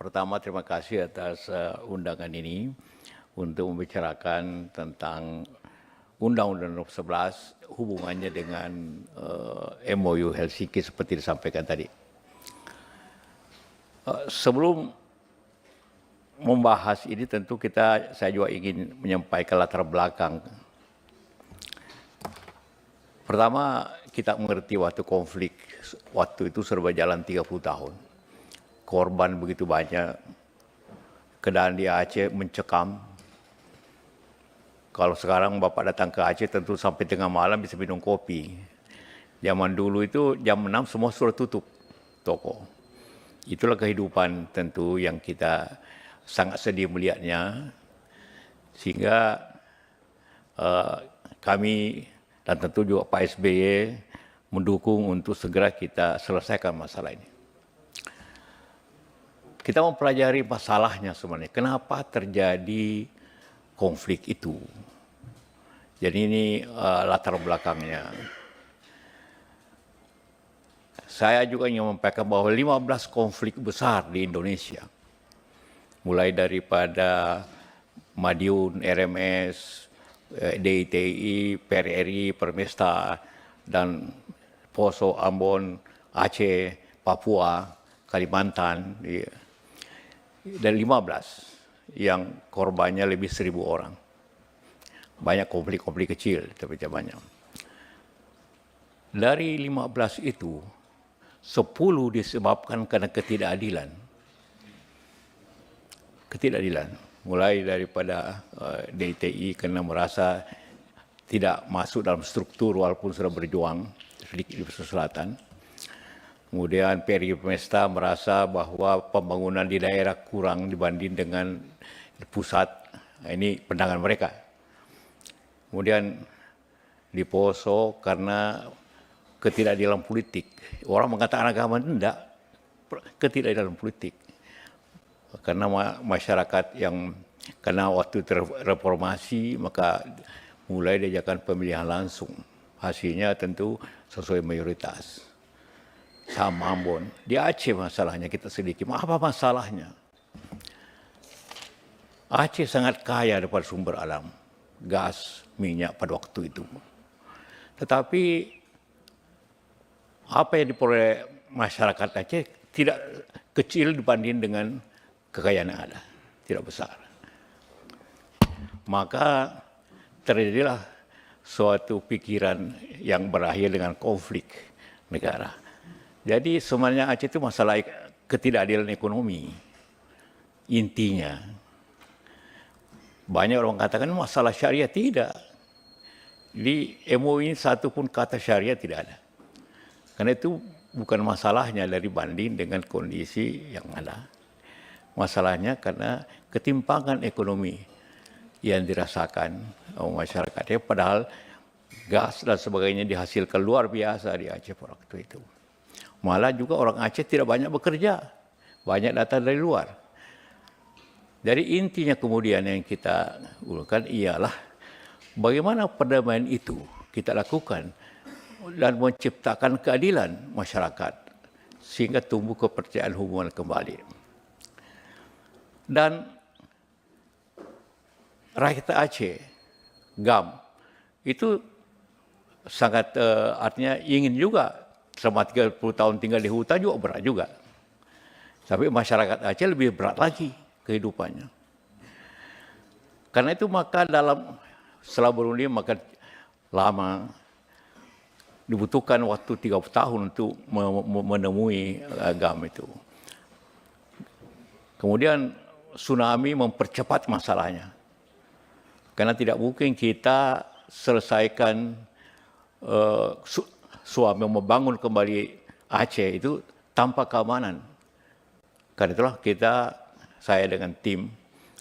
Pertama, terima kasih atas undangan ini untuk membicarakan tentang Undang-Undang Nomor 11 hubungannya dengan MOU Helsinki seperti disampaikan tadi. Sebelum membahas ini tentu saya juga ingin menyampaikan latar belakang. Pertama, kita mengerti waktu konflik, waktu itu sudah berjalan 30 tahun. Korban begitu banyak, keadaan di Aceh mencekam. Kalau sekarang Bapak datang ke Aceh tentu sampai tengah malam bisa minum kopi. Zaman dulu itu jam 6 semua sudah tutup toko. Itulah kehidupan tentu yang kita sangat sedih melihatnya. Sehingga kami dan tentu juga Pak SBY mendukung untuk segera kita selesaikan masalah ini. Kita mempelajari masalahnya sebenarnya. Kenapa terjadi konflik itu? Jadi ini latar belakangnya. Saya juga ingin menyampaikan bahwa 15 konflik besar di Indonesia. Mulai daripada Madiun, RMS, DITI, PRRI, Permesta, dan Poso, Ambon, Aceh, Papua, Kalimantan, dan 15 yang korbannya lebih 1.000 orang. Banyak konflik-konflik kecil, tapi banyak. Dari 15 itu, 10 disebabkan karena ketidakadilan. Ketidakadilan. Mulai daripada DITI karena merasa tidak masuk dalam struktur walaupun sudah berjuang sedikit di Sulawesi Selatan. Kemudian PRRI Permesta merasa bahwa pembangunan di daerah kurang dibanding dengan pusat. Ini pandangan mereka. Kemudian di Poso karena ketidakadilan politik. Orang mengatakan agama tidak, ketidakadilan politik. Karena masyarakat yang karena waktu reformasi maka mulai diajarkan pemilihan langsung. Hasilnya tentu sesuai mayoritas. Sama Ambon. Di Aceh masalahnya kita sedikit. Apa masalahnya? Aceh sangat kaya daripada sumber alam. Gas, minyak pada waktu itu. Tetapi apa yang diperoleh masyarakat Aceh tidak kecil dibanding dengan kekayaan yang ada. Tidak besar. Maka terjadilah suatu pikiran yang berakhir dengan konflik negara. Jadi sebenarnya Aceh itu masalah ketidakadilan ekonomi. Intinya. Banyak orang katakan masalah syariah. Tidak. Di MOU ini satu pun kata syariah tidak ada. Karena itu bukan masalahnya dari banding dengan kondisi yang ada. Masalahnya karena ketimpangan ekonomi yang dirasakan oleh masyarakat. Padahal gas dan sebagainya dihasilkan luar biasa di Aceh pada waktu itu. Malah juga orang Aceh tidak banyak bekerja. Banyak datang dari luar. Jadi intinya kemudian yang kita urutkan ialah bagaimana perdamaian itu kita lakukan dan menciptakan keadilan masyarakat sehingga tumbuh kepercayaan hubungan kembali. Dan rakyat Aceh, GAM, itu sangat artinya ingin juga selama 30 tahun tinggal di hutan juga berat juga. Tapi masyarakat Aceh lebih berat lagi kehidupannya. Karena itu maka setelah berunding maka lama dibutuhkan waktu 30 tahun untuk menemui GAM itu. Kemudian tsunami mempercepat masalahnya. Karena tidak mungkin kita selesaikan suami membangun kembali Aceh itu tanpa keamanan. Karena itulah saya dengan tim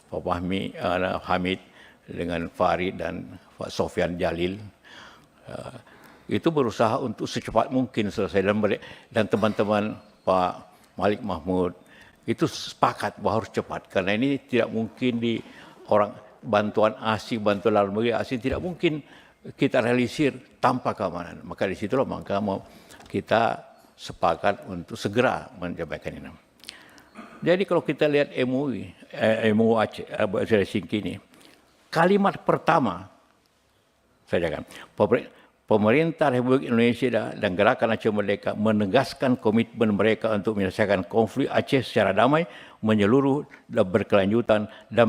Pak Hamid dengan Farid dan Pak Sofyan Jalil itu berusaha untuk secepat mungkin selesai dan teman-teman Pak Malik Mahmud itu sepakat bahwa harus cepat karena ini tidak mungkin bantuan asing, bantuan luar negeri asing tidak mungkin kita realisir tanpa keamanan. Maka di situlah kita sepakat untuk segera mencapai ini. Jadi kalau kita lihat MOU Aceh, Helsinki ini, kalimat pertama saya katakan, pemerintah Republik Indonesia dan Gerakan Aceh Merdeka menegaskan komitmen mereka untuk menyelesaikan konflik Aceh secara damai, menyeluruh dan berkelanjutan dan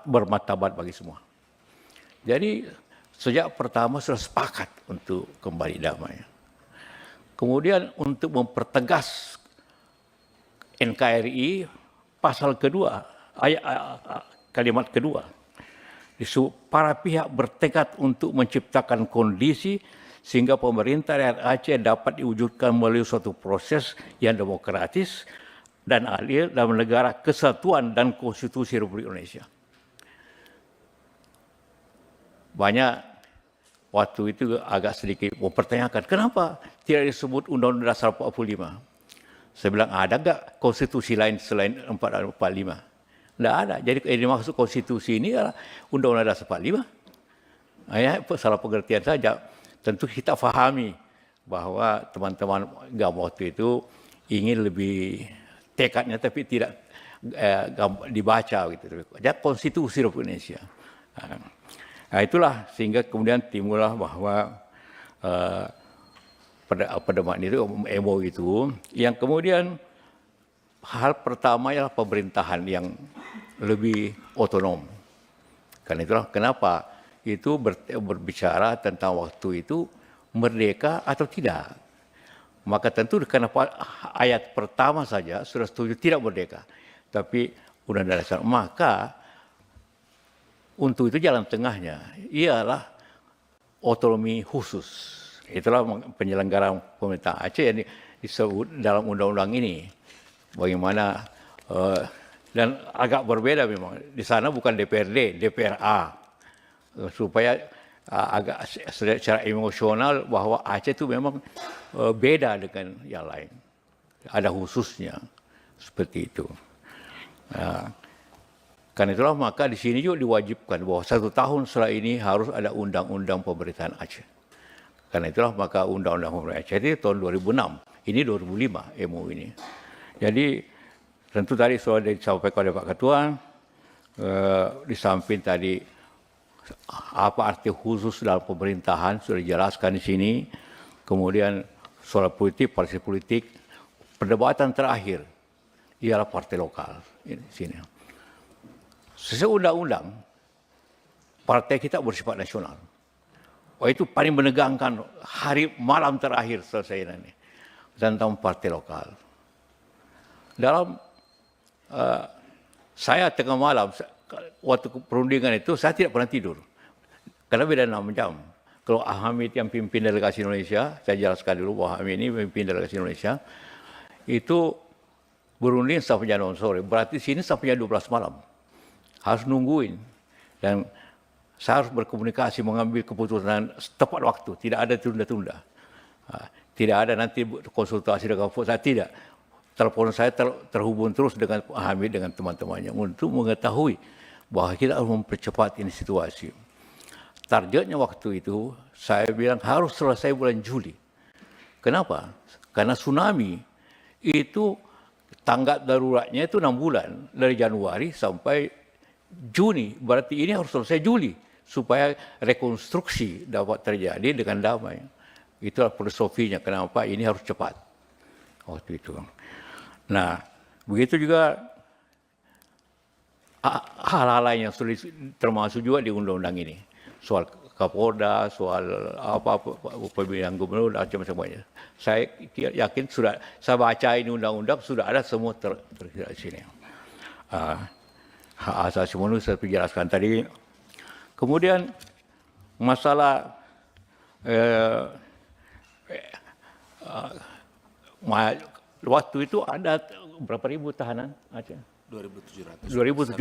bermartabat bagi semua. Jadi sejak pertama sudah sepakat untuk kembali damai. Kemudian untuk mempertegas NKRI pasal kedua, kalimat kedua, para pihak bertekad untuk menciptakan kondisi sehingga pemerintah rakyat Aceh dapat diwujudkan melalui suatu proses yang demokratis dan adil dalam negara kesatuan dan konstitusi Republik Indonesia. Banyak waktu itu agak sedikit mempertanyakan kenapa tidak disebut Undang-Undang Dasar 45. Saya bilang ada enggak konstitusi lain selain 45? Tidak ada. Jadi yang dimaksud konstitusi ini adalah Undang-Undang Dasar 45. Ya, salah pengertian saja. Tentu kita fahami bahwa teman-teman GAM waktu itu ingin lebih tekadnya tapi tidak dibaca gitu. Jadi konstitusi Republik Indonesia. Nah, itulah sehingga kemudian timbullah bahwa pedoman itu MOU itu yang kemudian hal pertama ialah pemerintahan yang lebih otonom. Karena itulah kenapa itu berbicara tentang waktu itu merdeka atau tidak. Maka tentu karena ayat pertama saja sudah setuju tidak merdeka. Tapi Undang-Undang Dasar. Maka untuk itu jalan tengahnya ialah otonomi khusus. Itulah penyelenggaraan pemerintah Aceh yang disebut dalam undang-undang ini. Bagaimana dan agak berbeda memang. Di sana bukan DPRD, DPRA. Supaya agak secara emosional bahwa Aceh itu memang beda dengan yang lain. Ada khususnya seperti itu. Karena itulah maka di sini juga diwajibkan bahwa 1 tahun setelah ini harus ada undang-undang pemerintahan Aceh. Karena itulah maka undang-undang pemerintahan Aceh itu tahun 2006. Ini 2005 MOU ini. Jadi tentu tadi sudah disampaikan oleh Pak Ketua, di samping tadi apa arti khusus dalam pemerintahan sudah dijelaskan di sini. Kemudian soal politik, partai politik, perdebatan terakhir ialah partai lokal di sini. Sesuai undang-undang, partai kita bersifat nasional. Itu paling menegangkan hari malam terakhir selesai ini tentang partai lokal. Dalam saya tengah malam waktu perundingan itu saya tidak pernah tidur karena beda 6 jam. Kalau Hamid yang pimpin delegasi Indonesia, saya jelaskan dulu bahwa Hamid ini pimpin delegasi Indonesia, itu berunding sampai jam 6 sore. Berarti sini sampai jam 12 malam. Harus nungguin. Dan saya harus berkomunikasi, mengambil keputusan tepat waktu. Tidak ada tunda-tunda. Tidak ada nanti konsultasi dengan saya, tidak. Telepon saya terhubung terus dengan Hamid, dengan teman-temannya untuk mengetahui bahwa kita harus mempercepat ini situasi. Targetnya waktu itu, saya bilang harus selesai bulan Juli. Kenapa? Karena tsunami itu tanggap daruratnya itu 6 bulan. Dari Januari sampai Juni, berarti ini harus selesai Juli supaya rekonstruksi dapat terjadi dengan damai. Itulah filosofinya kenapa ini harus cepat waktu itu. Nah, begitu juga hal-hal lain yang sulit termasuk juga di undang-undang ini. Soal Kapolda, soal pemilihan gubernur dan macam-macamnya. Saya yakin sudah saya baca ini undang-undang sudah ada semua terlihat di sini. Hak asasi manusia saya jelaskan tadi. Kemudian masalah waktu itu ada berapa ribu tahanan Aceh? 2.700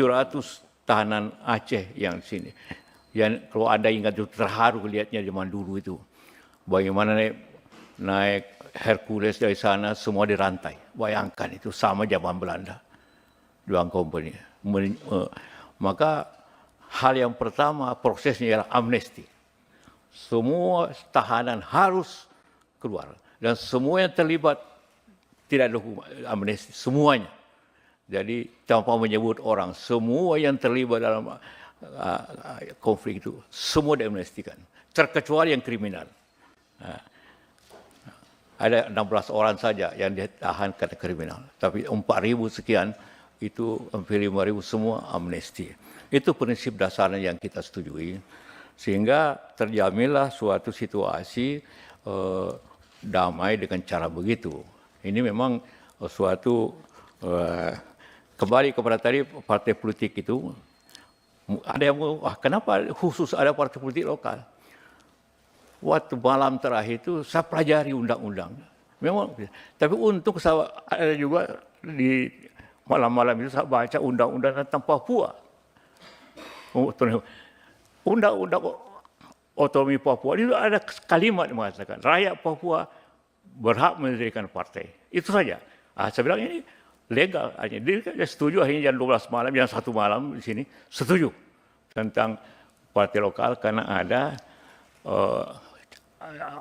tahanan Aceh yang di sini. Yang kalau Anda ingat itu terharu lihatnya zaman dulu itu. Bagaimana naik Hercules dari sana semua dirantai. Bayangkan itu sama zaman Belanda. Dua company. Maka hal yang pertama prosesnya ialah amnesti. Semua tahanan harus keluar dan semua yang terlibat tidak ada hukuman amnesti semuanya. Jadi tanpa menyebut orang, semua yang terlibat dalam konflik itu, semua diamnestikan. Terkecuali yang kriminal. Ada 16 orang saja yang ditahan karena kriminal. Tapi 4.000 sekian, itu hampir 5.000 semua amnesti. Itu prinsip dasarnya yang kita setujui. Sehingga terjaminlah suatu situasi damai dengan cara begitu. Ini memang suatu kembali kepada tadi partai politik itu, ada yang kenapa khusus ada partai politik lokal? Waktu malam terakhir itu saya pelajari undang-undang. Memang, tapi untuk saya ada juga di malam-malam itu saya baca undang-undang tentang Papua. Undang-undang otonomi Papua itu ada kalimat yang mengatakan rakyat Papua berhak mendirikan partai. Itu saja. Saya bilang ini legal. Dia setuju akhirnya jam 12 malam, jam 1 malam di sini, setuju tentang partai lokal karena ada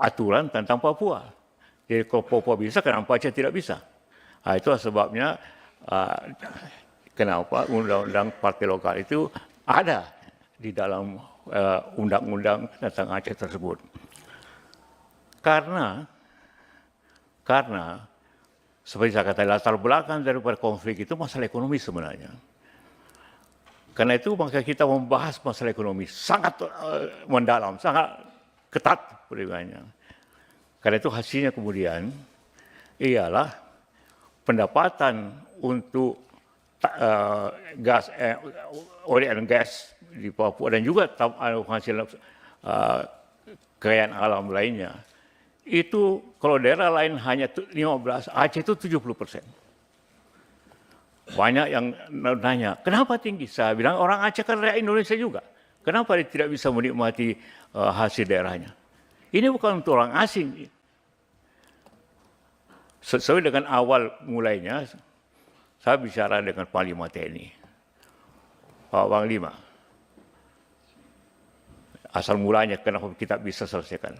aturan tentang Papua. Jadi kalau Papua bisa, kenapa Aceh tidak bisa? Itulah sebabnya kenapa undang-undang partai lokal itu ada di dalam undang-undang tentang Aceh tersebut. Karena seperti saya katakan, latar belakang daripada konflik itu masalah ekonomi sebenarnya. Karena itu maka kita membahas masalah ekonomi sangat mendalam, sangat ketat perbedaannya. Karena itu hasilnya kemudian ialah pendapatan untuk oil and gas di Papua dan juga hasil kekayaan alam lainnya. Itu kalau daerah lain hanya 15, Aceh itu 70%. Banyak yang nanya, kenapa tinggi? Saya bilang orang Aceh kan rakyat Indonesia juga. Kenapa dia tidak bisa menikmati hasil daerahnya? Ini bukan untuk orang asing. Sesuai dengan awal mulainya, saya bicara dengan Panglima TNI, Pak Panglima. Asal mulanya kenapa kita bisa selesaikan.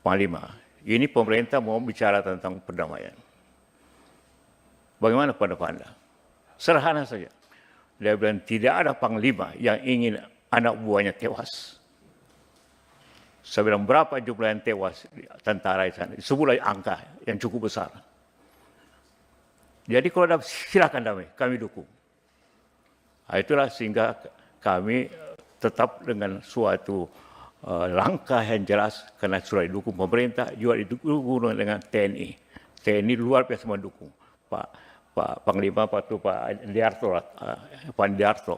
Panglima, ini pemerintah mau bicara tentang perdamaian. Bagaimana pendapat Anda? Sederhana saja. Dia bilang tidak ada panglima yang ingin anak buahnya tewas. Saya bilang berapa jumlah yang tewas tentara di sana? Sebuah angka yang cukup besar. Jadi kalau ada silakan damai, kami dukung. Itulah sehingga kami tetap dengan suatu langkah yang jelas karena sudah didukung pemerintah, juga didukung dengan TNI. TNI luar biasa mendukung. Pak Panglima Pak Diarto.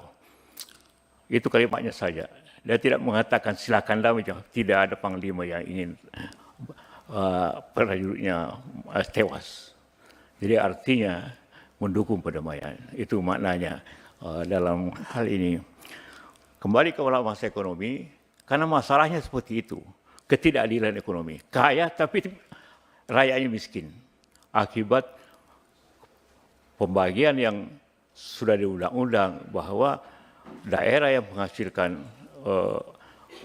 Itu kalimatnya saja. Dia tidak mengatakan silakan damai, tidak ada panglima yang ingin prajuritnya tewas. Jadi artinya mendukung perdamaian. Itu maknanya dalam hal ini. Kembali ke masalah ekonomi, karena masalahnya seperti itu, ketidakadilan ekonomi. Kaya tapi rakyatnya miskin. Akibat pembagian yang sudah diundang-undang bahwa daerah yang menghasilkan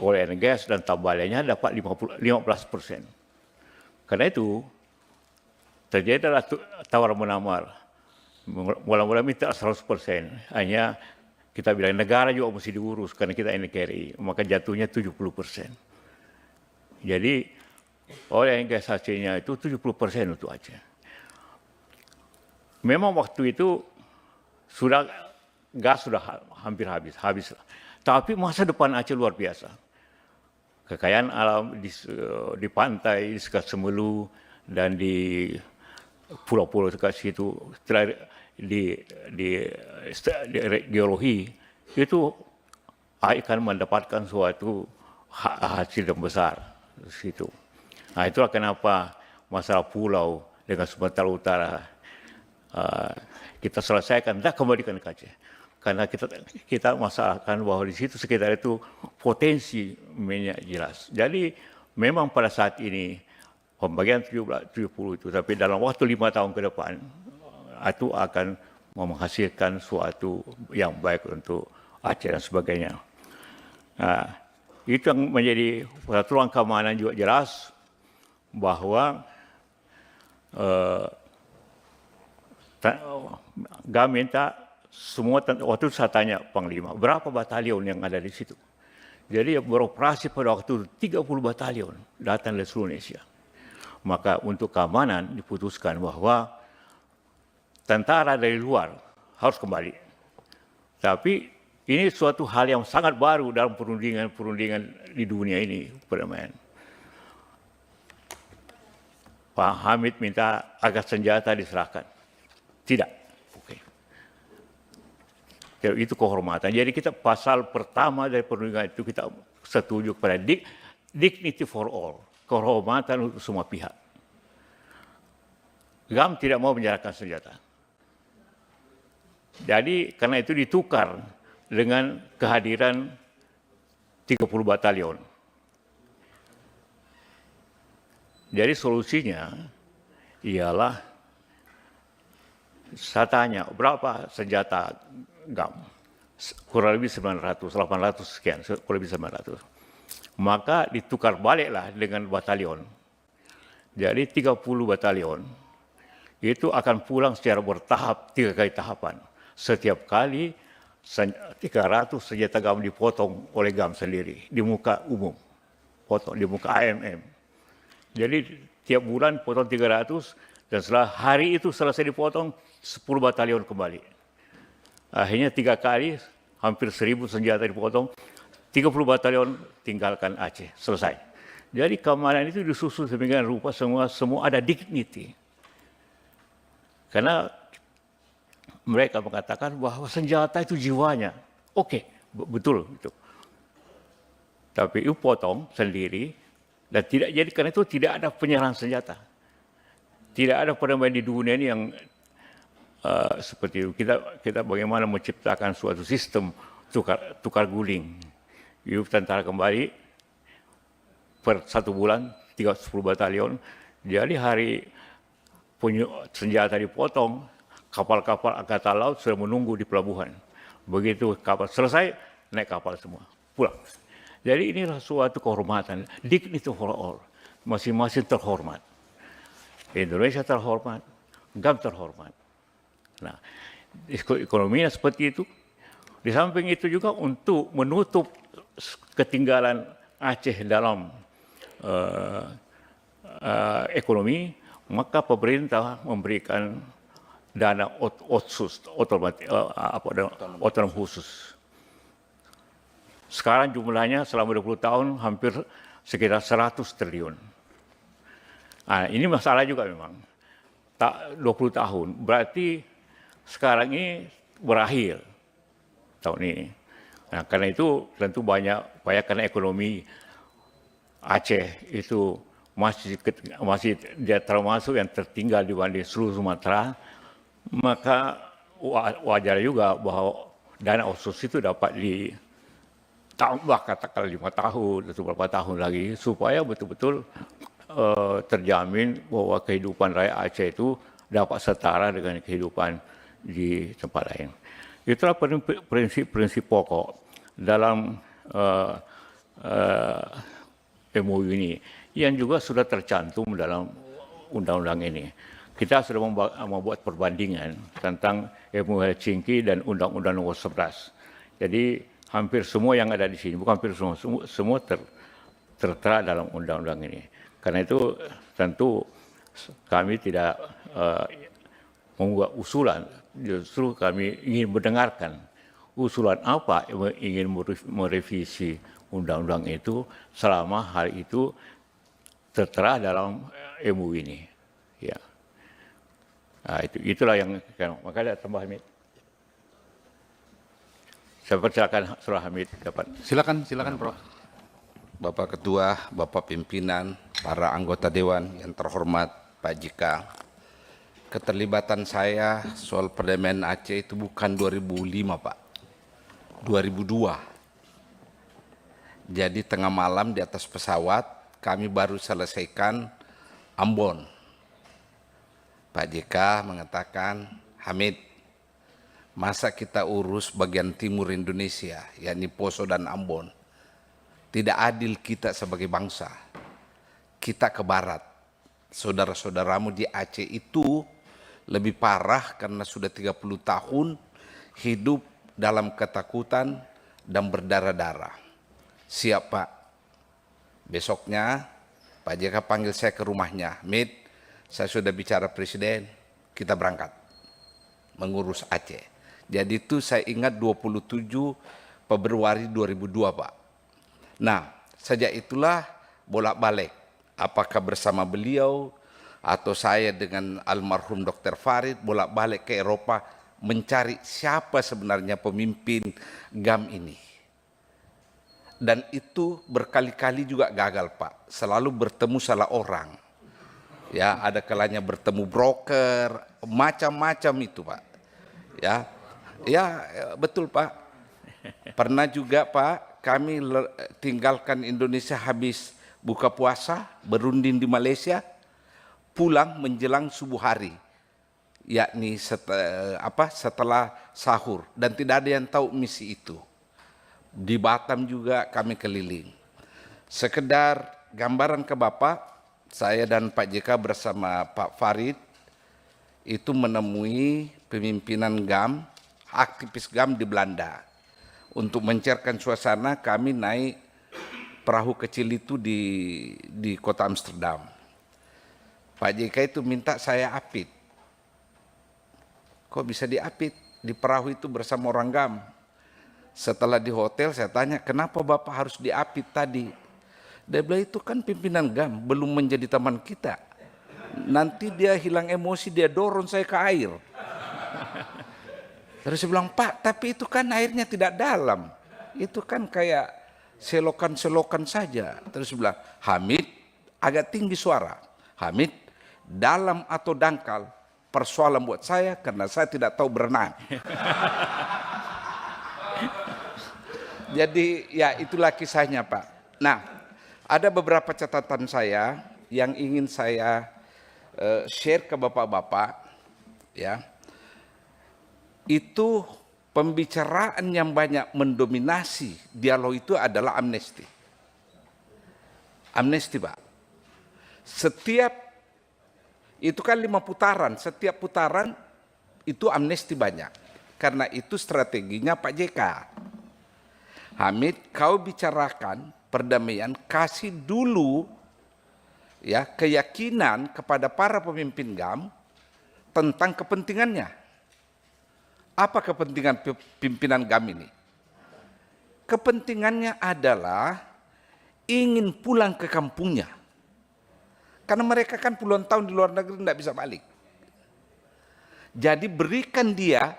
oil and gas dan tambahannya dapat 15%. Karena itu terjadilah tawar-menawar. Mula-mula minta 100%, hanya kita bilang negara juga mesti diurus karena kita NKRI, maka jatuhnya 70%. Jadi oil and gas hasilnya itu 70% untuk Aceh. Memang waktu itu gas sudah hampir habis. Tapi masa depan Aceh luar biasa. Kekayaan alam di pantai, di sekat Semelu, dan di pulau-pulau dekat situ, di geologi, itu akan mendapatkan suatu hasil yang besar di situ. Nah, itulah kenapa masalah pulau dengan Sumatera Utara kita selesaikan, kita kembalikan ke Aceh. Karena kita masalahkan bahwa di situ sekitar itu potensi minyak jelas. Jadi memang pada saat ini pembagian 70 itu, tapi dalam waktu 5 tahun ke depan itu akan menghasilkan suatu yang baik untuk Aceh dan sebagainya. Nah, itu yang menjadi peraturan keamanan juga jelas bahwa GAM minta semua, waktu itu saya tanya Panglima, berapa batalion yang ada di situ? Jadi beroperasi pada waktu itu 30 batalion datang dari seluruh Indonesia. Maka untuk keamanan diputuskan bahwa tentara dari luar harus kembali. Tapi ini suatu hal yang sangat baru dalam perundingan di dunia ini, perdamaian. Pak Hamid minta agar senjata diserahkan. Tidak. Oke. Itu kehormatan. Jadi kita pasal pertama dari perundingan itu kita setuju kepada dignity for all. Kehormatan untuk semua pihak. GAM tidak mau menyerahkan senjata. Jadi karena itu ditukar dengan kehadiran 30 batalion. Jadi solusinya ialah saya tanya berapa senjata GAM? Kurang lebih 900, 800 sekian, kurang lebih 900. Maka ditukar baliklah dengan batalion. Jadi 30 batalion itu akan pulang secara bertahap 3 kali tahapan. Setiap kali 300 senjata GAM dipotong oleh GAM sendiri di muka umum, potong di muka AMM. Jadi tiap bulan potong 300 dan setelah hari itu selesai dipotong 10 batalion kembali. Akhirnya 3 kali hampir 1000 senjata dipotong, 30 batalion tinggalkan Aceh, selesai. Jadi keamanan itu disusun sedemikian rupa semua ada dignity. Karena mereka mengatakan bahwa senjata itu jiwanya. Oke, betul itu. Tapi itu potong sendiri. Dan tidak jadi karena itu tidak ada penyerahan senjata. Tidak ada perdamaian di dunia ini yang seperti itu. Kita bagaimana menciptakan suatu sistem tukar guling. Itu tentara kembali per 1 bulan 10 batalion. Jadi hari senjata dipotong, kapal-kapal angkatan laut sudah menunggu di pelabuhan. Begitu kapal selesai, naik kapal semua, pulang. Jadi inilah suatu kehormatan, dignity for all, masing-masing terhormat. Indonesia terhormat, GAM terhormat. Nah, ekonominya seperti itu. Di samping itu juga untuk menutup ketinggalan Aceh dalam ekonomi, maka pemerintah memberikan dana otsus, otonom khusus. Sekarang jumlahnya selama 20 tahun hampir sekitar 100 triliun. Nah, ini masalah juga memang. 20 tahun, berarti sekarang ini berakhir tahun ini. Nah, karena itu tentu banyak karena ekonomi Aceh itu masih dia termasuk yang tertinggal dibanding seluruh Sumatera, maka wajar juga bahwa dana otsus itu dapat ditambah katakanlah 5 tahun atau beberapa tahun lagi supaya betul-betul terjamin bahwa kehidupan rakyat Aceh itu dapat setara dengan kehidupan di tempat lain. Itulah prinsip-prinsip pokok dalam MOU ini yang juga sudah tercantum dalam undang-undang ini. Kita sudah membuat perbandingan tentang MOU Helsinki dan Undang-Undang Nomor 11. Jadi hampir semua yang ada di sini, bukan hampir semua tertera dalam undang-undang ini. Karena itu tentu kami tidak membuat usulan, justru kami ingin mendengarkan usulan apa yang ingin merevisi undang-undang itu selama hal itu tertera dalam MOU ini. Ya. Nah, itulah yang makanya tambah Hamid. Saya persilakan Surah Hamid dapat. Silakan Prof. Bapak Ketua, Bapak Pimpinan, para anggota Dewan yang terhormat, Pak Jika. Keterlibatan saya soal perdamaian Aceh itu bukan 2005, Pak. 2002. Jadi tengah malam di atas pesawat, kami baru selesaikan Ambon. Pak JK mengatakan, Hamid, masa kita urus bagian timur Indonesia, yakni Poso dan Ambon. Tidak adil kita sebagai bangsa. Kita ke barat. Saudara-saudaramu di Aceh itu lebih parah karena sudah 30 tahun hidup dalam ketakutan dan berdarah-darah. Siap Pak. Besoknya Pak JK panggil saya ke rumahnya. Mit, saya sudah bicara presiden, kita berangkat mengurus Aceh. Jadi itu saya ingat 27 Februari 2002 Pak. Nah, sejak itulah bolak-balik. Apakah bersama beliau atau saya dengan almarhum Dr. Farid bolak-balik ke Eropa mencari siapa sebenarnya pemimpin GAM ini. Dan itu berkali-kali juga gagal Pak. Selalu bertemu salah orang. Ya, ada kalanya bertemu broker, macam-macam itu Pak. Ya, betul Pak. Pernah juga Pak, kami tinggalkan Indonesia habis buka puasa, berunding di Malaysia, pulang menjelang subuh hari, yakni setelah sahur, dan tidak ada yang tahu misi itu. Di Batam juga kami keliling. Sekedar gambaran ke Bapak, saya dan Pak JK bersama Pak Farid itu menemui pimpinan GAM, aktivis GAM di Belanda. Untuk mencairkan suasana, kami naik perahu kecil itu di kota Amsterdam. Pak JK itu minta saya apit. Kok bisa diapit di perahu itu bersama orang GAM? Setelah di hotel saya tanya, kenapa Bapak harus diapit tadi? Dia bilang, itu kan pimpinan GAM, belum menjadi teman kita. Nanti dia hilang emosi, dia dorong saya ke air. Terus saya bilang, Pak, tapi itu kan airnya tidak dalam. Itu kan kayak selokan-selokan saja. Terus dia bilang, Hamid, agak tinggi suara. Hamid, dalam atau dangkal, persoalan buat saya karena saya tidak tahu berenang. Jadi ya itulah kisahnya Pak. Nah, ada beberapa catatan saya yang ingin saya share ke bapak-bapak. Ya, itu pembicaraan yang banyak mendominasi dialog itu adalah amnesti. Amnesti Pak. Setiap itu kan 5 putaran, setiap putaran itu amnesti banyak. Karena itu strateginya Pak JK. Hamid, kau bicarakan perdamaian, kasih dulu ya keyakinan kepada para pemimpin GAM tentang kepentingannya. Apa kepentingan pimpinan GAM ini? Kepentingannya adalah ingin pulang ke kampungnya. Karena mereka kan puluhan tahun di luar negeri tidak bisa balik. Jadi berikan dia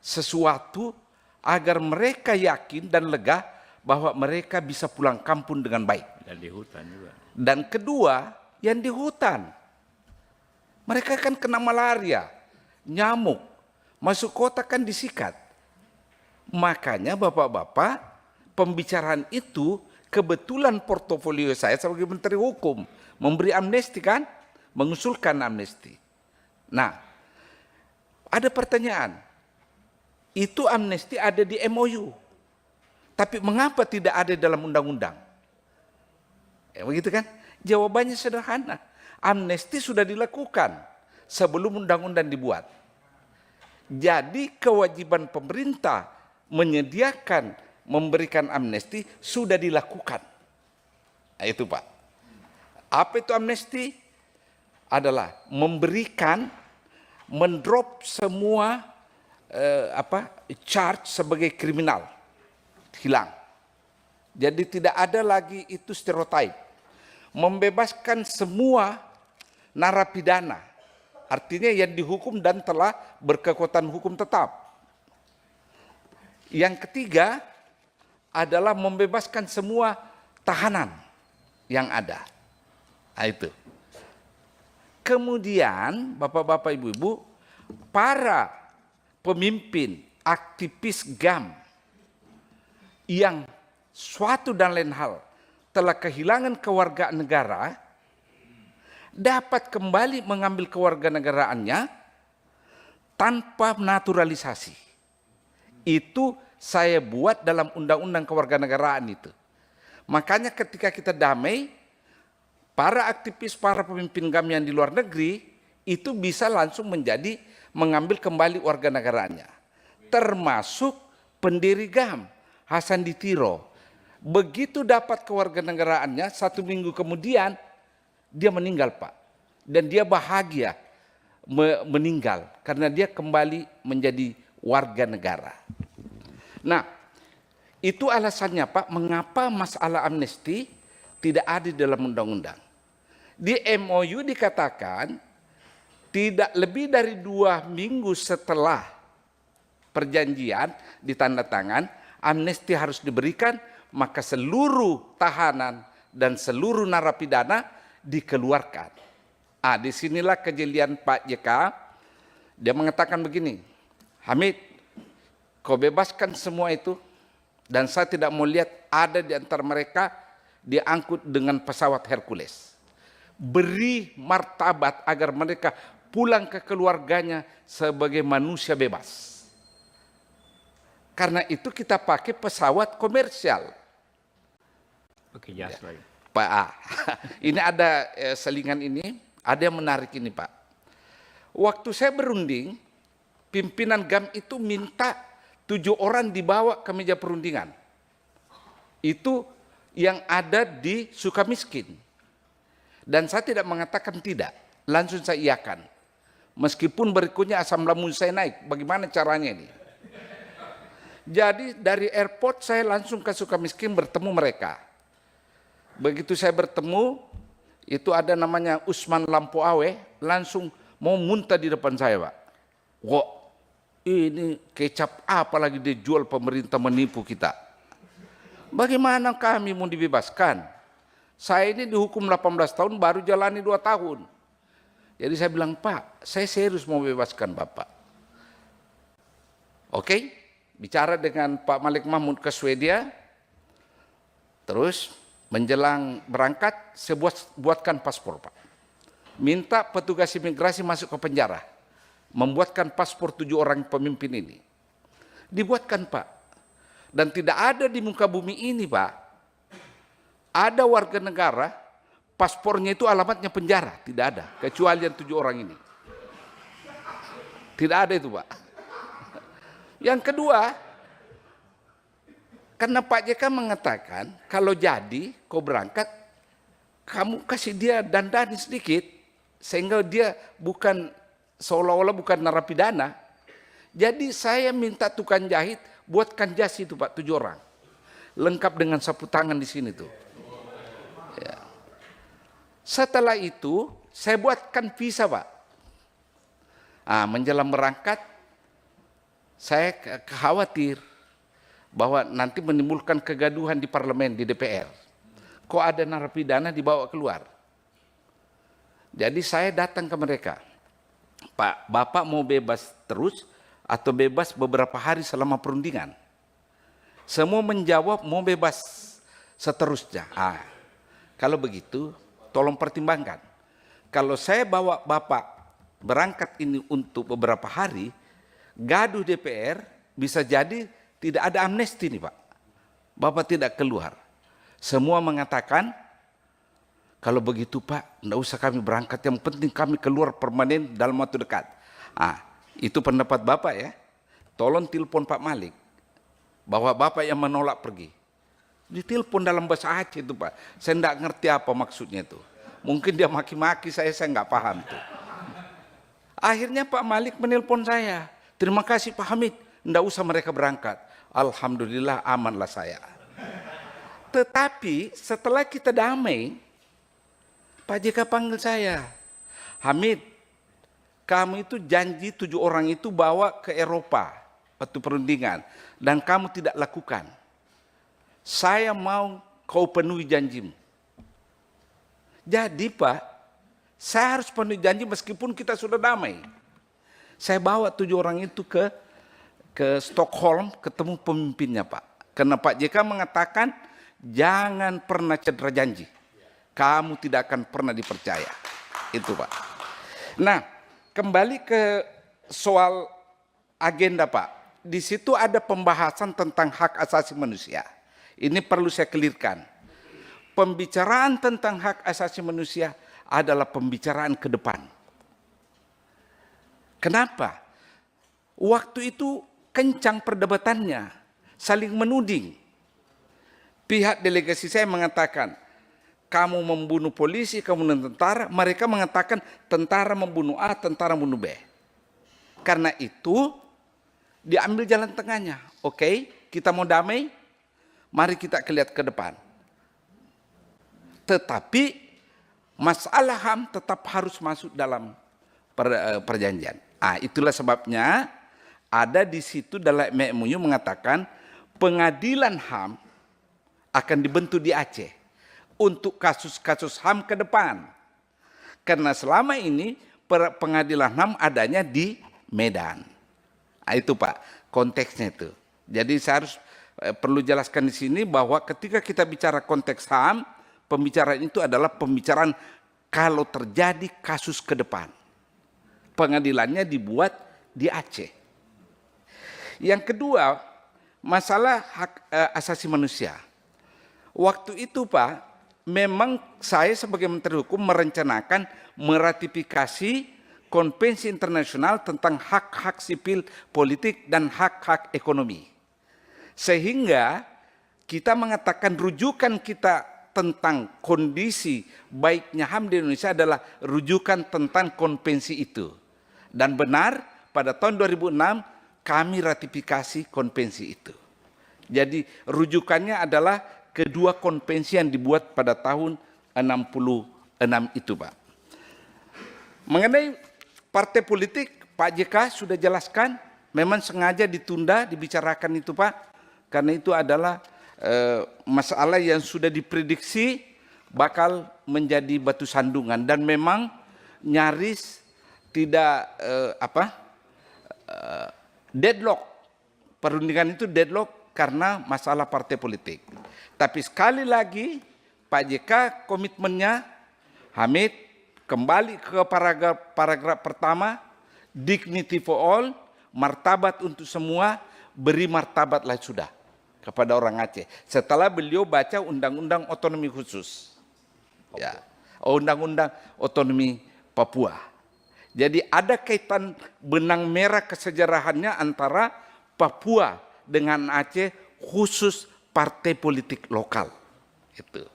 sesuatu agar mereka yakin dan lega bahwa mereka bisa pulang kampung dengan baik. Dan di hutan juga. Dan kedua, yang di hutan. Mereka kan kena malaria, nyamuk, masuk kota kan disikat. Makanya bapak-bapak, pembicaraan itu kebetulan portofolio saya sebagai Menteri Hukum. Memberi amnesti kan, mengusulkan amnesti. Nah, ada pertanyaan. Itu amnesti ada di MOU. Tapi mengapa tidak ada dalam undang-undang? Ya, begitu kan? Jawabannya sederhana. Amnesti sudah dilakukan sebelum undang-undang dibuat. Jadi kewajiban pemerintah menyediakan, memberikan amnesti sudah dilakukan. Nah, itu Pak. Apa itu amnesti? Adalah memberikan, mendrop semua charge sebagai kriminal, hilang. Jadi tidak ada lagi itu stereotip. Membebaskan semua narapidana, artinya yang dihukum dan telah berkekuatan hukum tetap. Yang ketiga adalah membebaskan semua tahanan yang ada. Nah, itu. Kemudian bapak-bapak ibu-ibu, para pemimpin, aktivis GAM yang suatu dan lain hal telah kehilangan kewarganegara dapat kembali mengambil kewarganegaraannya tanpa naturalisasi. Itu saya buat dalam undang-undang kewarganegaraan itu. Makanya ketika kita damai, para aktivis, para pemimpin GAM yang di luar negeri itu bisa langsung mengambil kembali warga negaranya. Termasuk pendiri GAM, Hasan Ditiro. Begitu dapat kewarganegaraannya, 1 minggu kemudian dia meninggal, Pak. Dan dia bahagia meninggal karena dia kembali menjadi warga negara. Nah, itu alasannya, Pak, mengapa masalah amnesti tidak ada di dalam undang-undang. Di MOU dikatakan tidak lebih dari 2 minggu setelah perjanjian ditandatangan, amnesti harus diberikan, maka seluruh tahanan dan seluruh narapidana dikeluarkan. Disinilah kejelian Pak JK. Dia mengatakan begini, Hamid, kau bebaskan semua itu, dan saya tidak mau lihat ada di antara mereka diangkut dengan pesawat Hercules. Beri martabat agar mereka pulang ke keluarganya sebagai manusia bebas. Karena itu kita pakai pesawat komersial. Oke, jelas lagi. Pak, ini ada selingan ini, ada yang menarik ini, Pak. Waktu saya berunding, pimpinan GAM itu minta 7 orang dibawa ke meja perundingan. Itu yang ada di Sukamiskin. Dan saya tidak mengatakan tidak, langsung saya iakan. Meskipun berikutnya asam lambung saya naik, bagaimana caranya ini? Jadi dari airport saya langsung ke Sukamiskin bertemu mereka. Begitu saya bertemu, itu ada namanya Usman Lampuawe, langsung mau muntah di depan saya, Pak. Wah, ini kecap apa lagi dijual pemerintah menipu kita. Bagaimana kami mau dibebaskan? Saya ini dihukum 18 tahun, baru jalani 2 tahun. Jadi saya bilang, Pak, saya serius mau bebaskan Bapak. Oke? Bicara dengan Pak Malik Mahmud ke Swedia, terus menjelang berangkat, saya buatkan paspor, Pak. Minta petugas imigrasi masuk ke penjara, membuatkan paspor 7 orang pemimpin ini. Dibuatkan, Pak. Dan tidak ada di muka bumi ini, Pak, ada warga negara, paspornya itu alamatnya penjara. Tidak ada, kecuali yang 7 orang ini. Tidak ada itu, Pak. Yang kedua, karena Pak JK mengatakan, kalau jadi kau berangkat, kamu kasih dia dandani sedikit, sehingga dia bukan seolah-olah bukan narapidana. Jadi saya minta tukang jahit, buatkan jas itu, Pak, 7 orang. Lengkap dengan sapu tangan di sini tuh. Ya. Setelah itu, saya buatkan visa, Pak. Menjelang berangkat, saya khawatir bahwa nanti menimbulkan kegaduhan di parlemen, di DPR. Kok ada narapidana dibawa keluar? Jadi saya datang ke mereka. Pak, Bapak mau bebas terus atau bebas beberapa hari selama perundingan? Semua menjawab mau bebas seterusnya. Kalau begitu, tolong pertimbangkan. Kalau saya bawa Bapak berangkat ini untuk beberapa hari, gaduh DPR, bisa jadi tidak ada amnesti nih, Pak. Bapak tidak keluar. Semua mengatakan, kalau begitu, Pak, tidak usah kami berangkat, yang penting kami keluar permanen dalam waktu dekat. Itu pendapat Bapak ya. Tolong telepon Pak Malik, bahwa Bapak yang menolak pergi. Ditelepon dalam bahasa Aceh itu, Pak. Saya tidak ngerti apa maksudnya itu. Mungkin dia maki-maki saya nggak paham tuh. Akhirnya Pak Malik menelpon saya. Terima kasih Pak Hamid, tidak usah mereka berangkat. Alhamdulillah amanlah saya. Tetapi setelah kita damai, Pak JK panggil saya. Hamid, kamu itu janji 7 orang itu bawa ke Eropa waktu perundingan, dan kamu tidak lakukan. Saya mau kau penuhi janjimu. Jadi Pak, saya harus penuhi janji meskipun kita sudah damai. Saya bawa 7 orang itu ke Stockholm, ketemu pemimpinnya, Pak. Karena Pak JK mengatakan, jangan pernah cedera janji. Kamu tidak akan pernah dipercaya. Itu, Pak. Nah, kembali ke soal agenda, Pak. Di situ ada pembahasan tentang hak asasi manusia. Ini perlu saya clearkan. Pembicaraan tentang hak asasi manusia adalah pembicaraan ke depan. Kenapa? Waktu itu kencang perdebatannya, saling menuding. Pihak delegasi saya mengatakan, kamu membunuh polisi, kamu membunuh tentara. Mereka mengatakan tentara membunuh A, tentara membunuh B. Karena itu diambil jalan tengahnya. Oke, kita mau damai, mari kita lihat ke depan. Tetapi masalah HAM tetap harus masuk dalam perjanjian. Itulah sebabnya ada di situ dalam MOU mengatakan pengadilan HAM akan dibentuk di Aceh untuk kasus-kasus HAM ke depan. Karena selama ini pengadilan HAM adanya di Medan. Itu Pak, konteksnya itu. Jadi saya harus perlu jelaskan di sini bahwa ketika kita bicara konteks HAM, pembicaraan itu adalah pembicaraan kalau terjadi kasus ke depan. Pengadilannya dibuat di Aceh. Yang kedua, masalah hak asasi manusia. Waktu itu Pak, memang saya sebagai Menteri Hukum merencanakan meratifikasi Konvensi Internasional tentang hak-hak sipil politik dan hak-hak ekonomi. Sehingga kita mengatakan rujukan kita tentang kondisi baiknya HAM di Indonesia adalah rujukan tentang konvensi itu. Dan benar pada tahun 2006 kami ratifikasi konvensi itu. Jadi rujukannya adalah kedua konvensi yang dibuat pada tahun 66 itu Pak. Mengenai partai politik, Pak JK sudah jelaskan, memang sengaja ditunda dibicarakan itu Pak, karena itu adalah masalah yang sudah diprediksi bakal menjadi batu sandungan dan memang nyaris tidak deadlock, perundingan itu deadlock karena masalah partai politik. Tapi sekali lagi Pak JK komitmennya, Hamid, kembali ke paragraf pertama, dignity for all, martabat untuk semua, beri martabatlah sudah kepada orang Aceh. Setelah beliau baca Undang-Undang Otonomi Khusus, ya, Undang-Undang Otonomi Papua. Jadi ada kaitan benang merah kesejarahannya antara Papua dengan Aceh, khusus partai politik lokal. Itu.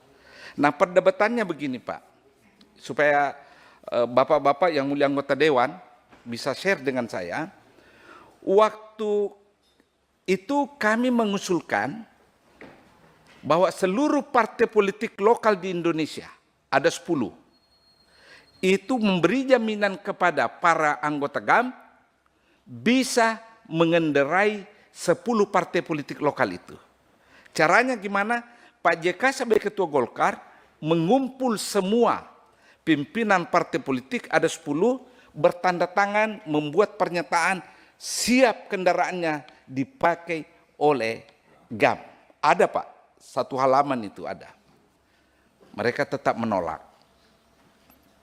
Nah perdebatannya begini Pak, supaya bapak-bapak yang mulia anggota Dewan bisa share dengan saya. Waktu itu kami mengusulkan bahwa seluruh partai politik lokal di Indonesia, ada 10, itu memberi jaminan kepada para anggota GAM bisa mengendarai 10 partai politik lokal itu. Caranya gimana? Pak JK sebagai Ketua Golkar mengumpul semua pimpinan partai politik, ada 10, bertanda tangan, membuat pernyataan siap kendaraannya dipakai oleh GAM. Ada Pak, satu halaman itu ada. Mereka tetap menolak.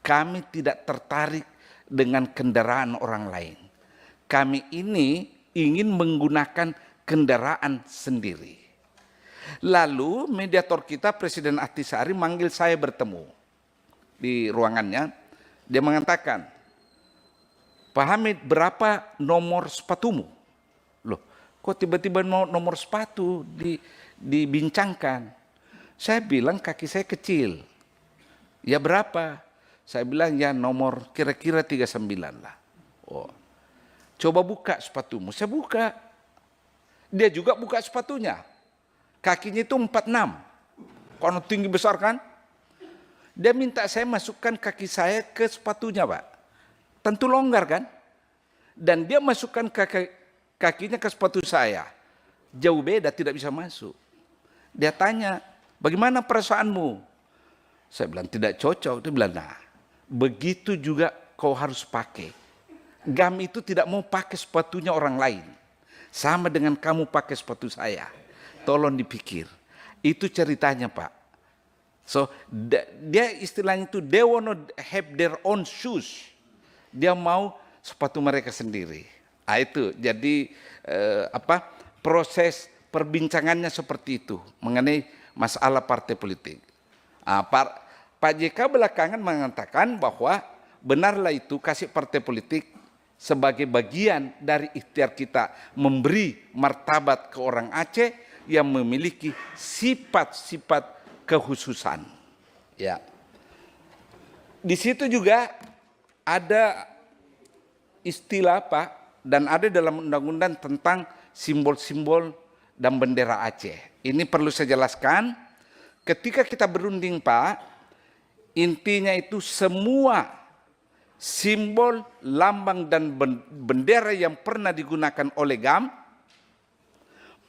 Kami tidak tertarik dengan kendaraan orang lain. Kami ini ingin menggunakan kendaraan sendiri. Lalu mediator kita Presiden Ahtisaari manggil saya bertemu di ruangannya. Dia mengatakan, Pak Hamid, berapa nomor sepatumu? Loh, kok tiba-tiba nomor sepatu dibincangkan? Saya bilang kaki saya kecil. Ya berapa? Saya bilang ya nomor kira-kira 39 lah. Oh, coba buka sepatumu. Saya buka. Dia juga buka sepatunya. Kakinya itu 46. Karena tinggi besar kan? Dia minta saya masukkan kaki saya ke sepatunya Pak. Tentu longgar kan? Dan dia masukkan kakinya ke sepatu saya. Jauh beda, tidak bisa masuk. Dia tanya, bagaimana perasaanmu? Saya bilang tidak cocok. Dia bilang, nah begitu juga kau harus pakai. GAM itu tidak mau pakai sepatunya orang lain. Sama dengan kamu pakai sepatu saya. Tolong dipikir. Itu ceritanya Pak. So dia istilahnya itu they want to have their own shoes. Dia mau sepatu mereka sendiri. Itu jadi proses perbincangannya seperti itu mengenai masalah partai politik. Pak JK belakangan mengatakan bahwa benarlah itu kasih partai politik sebagai bagian dari ikhtiar kita memberi martabat ke orang Aceh yang memiliki sifat-sifat kekhususan. Ya. Di situ juga ada istilah Pak, dan ada dalam undang-undang tentang simbol-simbol dan bendera Aceh. Ini perlu saya jelaskan, ketika kita berunding Pak, intinya itu semua simbol, lambang dan bendera yang pernah digunakan oleh GAM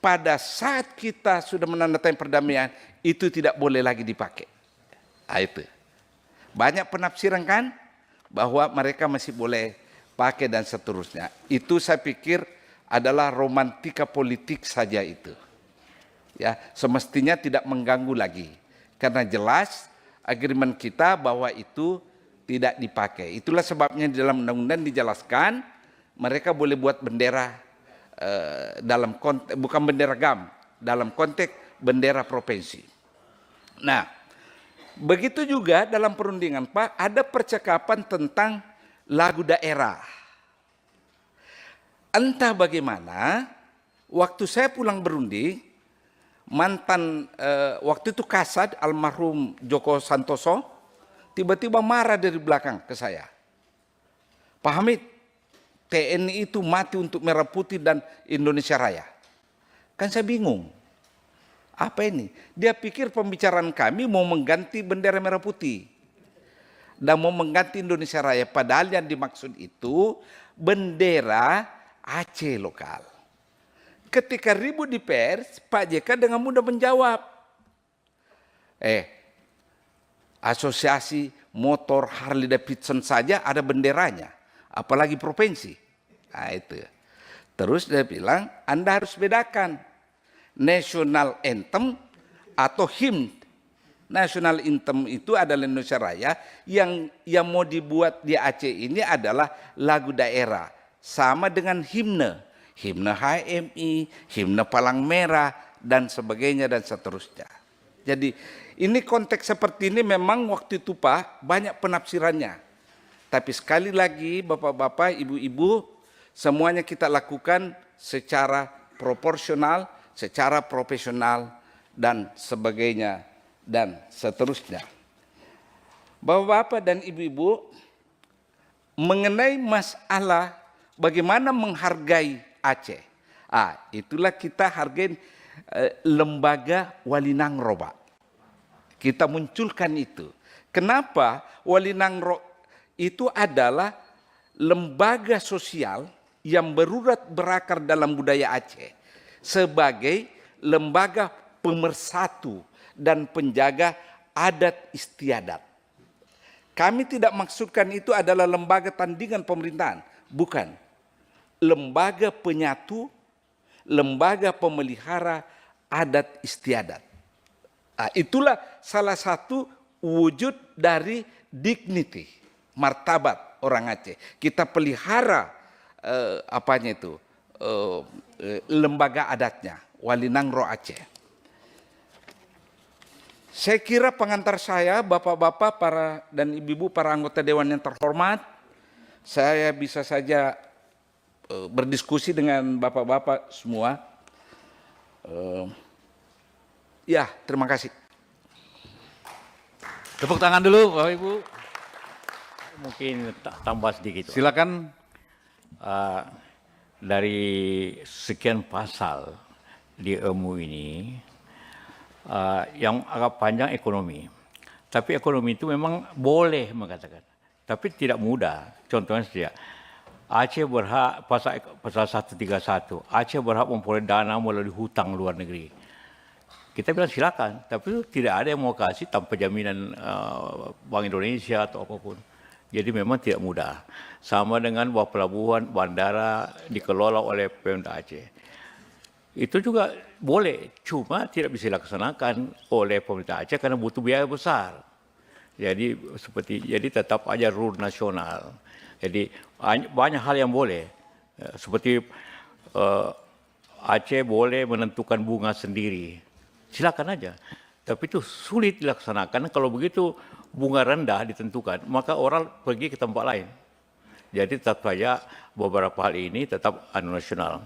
pada saat kita sudah menandatangani perdamaian itu tidak boleh lagi dipakai. Nah, itu. Banyak penafsiran kan bahwa mereka masih boleh pakai dan seterusnya. Itu saya pikir adalah romantika politik saja itu. Ya, semestinya tidak mengganggu lagi. Karena jelas agreement kita bahwa itu tidak dipakai. Itulah sebabnya di dalam undang-undang dijelaskan mereka boleh buat bendera dalam konteks, bukan bendera GAM, dalam konteks bendera provinsi. Nah, begitu juga dalam perundingan Pak, ada percakapan tentang lagu daerah. Entah bagaimana, waktu saya pulang berunding, mantan waktu itu Kasad, almarhum Joko Santoso, tiba-tiba marah dari belakang ke saya. Pak Hamid, TNI itu mati untuk Merah Putih dan Indonesia Raya. Kan saya bingung. Apa ini? Dia pikir pembicaraan kami mau mengganti bendera Merah Putih dan mau mengganti Indonesia Raya. Padahal yang dimaksud itu bendera Aceh lokal. Ketika ribut di pers, Pak JK dengan mudah menjawab. Asosiasi motor Harley Davidson saja ada benderanya, apalagi provinsi. Nah, itu. Terus dia bilang, Anda harus bedakan national anthem atau hymn. National anthem itu adalah Indonesia Raya, yang mau dibuat di Aceh ini adalah lagu daerah, sama dengan himne HMI, himne Palang Merah dan sebagainya dan seterusnya. Jadi ini konteks seperti ini memang waktu itu Pak banyak penafsirannya. Tapi sekali lagi Bapak-bapak, Ibu-ibu, semuanya kita lakukan secara proporsional, secara profesional dan sebagainya dan seterusnya. Bapak-bapak dan Ibu-ibu, mengenai masalah bagaimana menghargai Aceh. Itulah kita hargai lembaga Walinangro, Pak. Kita munculkan itu. Kenapa? Walinangro itu adalah lembaga sosial yang berurat berakar dalam budaya Aceh sebagai lembaga pemersatu dan penjaga adat istiadat. Kami tidak maksudkan itu adalah lembaga tandingan pemerintahan, bukan. Lembaga penyatu, lembaga pemelihara adat istiadat. Itulah salah satu wujud dari dignity, martabat orang Aceh. Kita pelihara lembaga adatnya, Walinangro Aceh. Saya kira pengantar saya, bapak-bapak dan ibu-ibu para anggota dewan yang terhormat, saya bisa saja berdiskusi dengan bapak-bapak semua. Ya, terima kasih. Tepuk tangan dulu, Bapak Ibu. Mungkin tambah sedikit. Silakan. Dari sekian pasal di EMU ini, yang agak panjang ekonomi. Tapi ekonomi itu memang boleh mengatakan, tapi tidak mudah. Contohnya saja, Aceh berhak, pasal 131, Aceh berhak memperoleh dana melalui hutang luar negeri. Kita bilang silakan, tapi tidak ada yang mau kasih tanpa jaminan Bank Indonesia atau apapun. Jadi memang tidak mudah. Sama dengan bahwa pelabuhan, bandara dikelola oleh Pemda Aceh. Itu juga boleh, cuma tidak bisa dilaksanakan oleh pemerintah Aceh karena butuh biaya besar. Jadi tetap aja rule nasional. Jadi banyak hal yang boleh. Seperti Aceh boleh menentukan bunga sendiri. Silakan aja. Tapi itu sulit dilaksanakan. Kalau begitu bunga rendah ditentukan, maka orang pergi ke tempat lain. Jadi tetap saja beberapa hal ini tetap nasional.